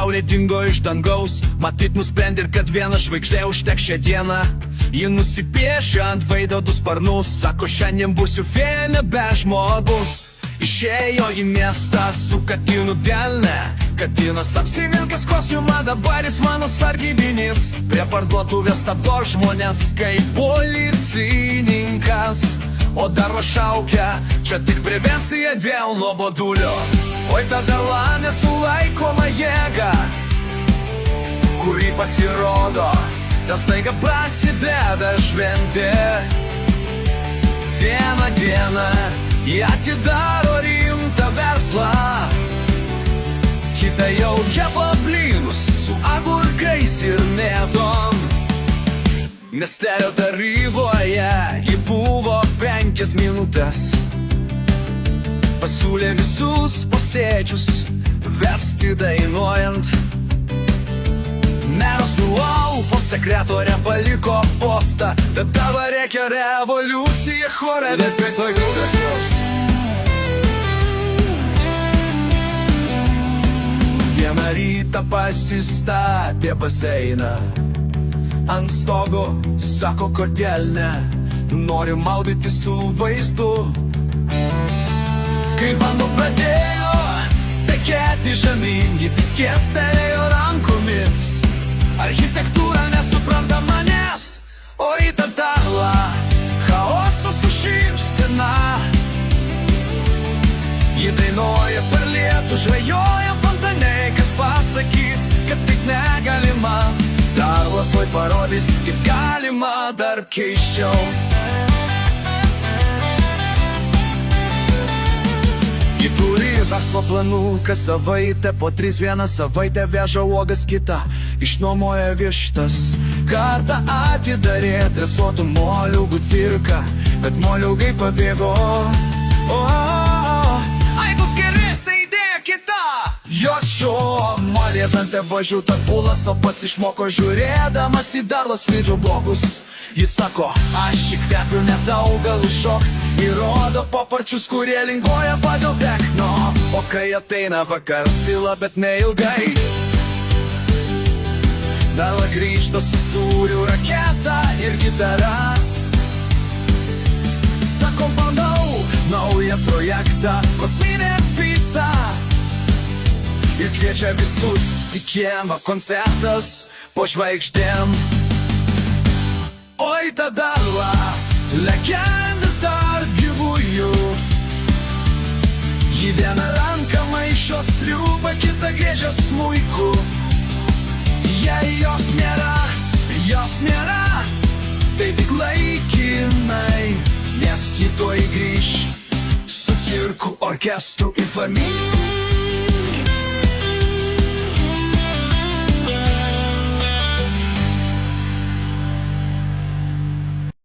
saulė dingo iš dangaus. Matyt nusprendė, kad viena žvaigždė užtek šią dieną. Ji nusipiešė ant veido du sparnus, sako, šiandien būsiu fėja, nebe žmogus. Išėjo į miestą su katinu delne. Katinas apsivilkęs kostiumą, dabar jis mano sargybinis. Prie parduotuvės stabdo žmonės kaip policininkas. O dar šaukia, čia tik prevencija dėl nuobodulio. Oi tada nesulaikoma jėga, kuri pasirodo, tas staiga prasideda šventė. Vieną dieną jie atidaro rimtą verslą, kitą jau kepa blynus su agurkais ir mėtom. Miestelio taryboje ji buvo 5 minutės. Pasiūlė visus posėdžius vesti dainuojant. Meras nualpo, sekretorė paliko postą, bet dabar reikia revoliucija chore, bet vietoj gražios. Vieną rytą pasistatė baseiną ant stogo, sako, kodėl ne, nori maudyti su vaizdu. Kai vanduo pradėjo tekėti žemyn, ji skėstelėjo rankomis. Architektūra nesupranta manęs, o į tą darlą chaosas su šypsena. Ji dainuoja per lietų, žvejoja fontane, kas pasakys, kad taip negalima. Darla tuoj parodys, kaip galima dar keisčiau. Ji turi verslo planų, kas savaitę, po 3 vieną savaitę veža uogas, kitą išnuomoja vištas. Kartą atidarė dresuotų moliūgų cirką, bet moliūgai pabėgo. Ai, bus geresnė idėja kita. Jos šuo malėtantė važių tarpulas, o pats išmoko žiūrėdamas į Darlos video blogus. Jis sako, aš įkvepiu net augalų šokt, įrodo paparčius, kurie linguoja pagal techno. O kai ateina vakaras, tyla, bet neilgai. Darla grįžta su sūrių, raketa ir gitara. Sako, bandau naują projektą, kosminė pica. Ir kviečia visus į kiemą, koncertas po žvaigždėm. Oi ta Darla, legenda tarp gyvųjų. Ji vieną ranką maišo sriubą, kitą griežia smuiku. Jei jos nėra, tai tik laikinai, nes ji tuoj grįš su cirku, orkestru ir familija.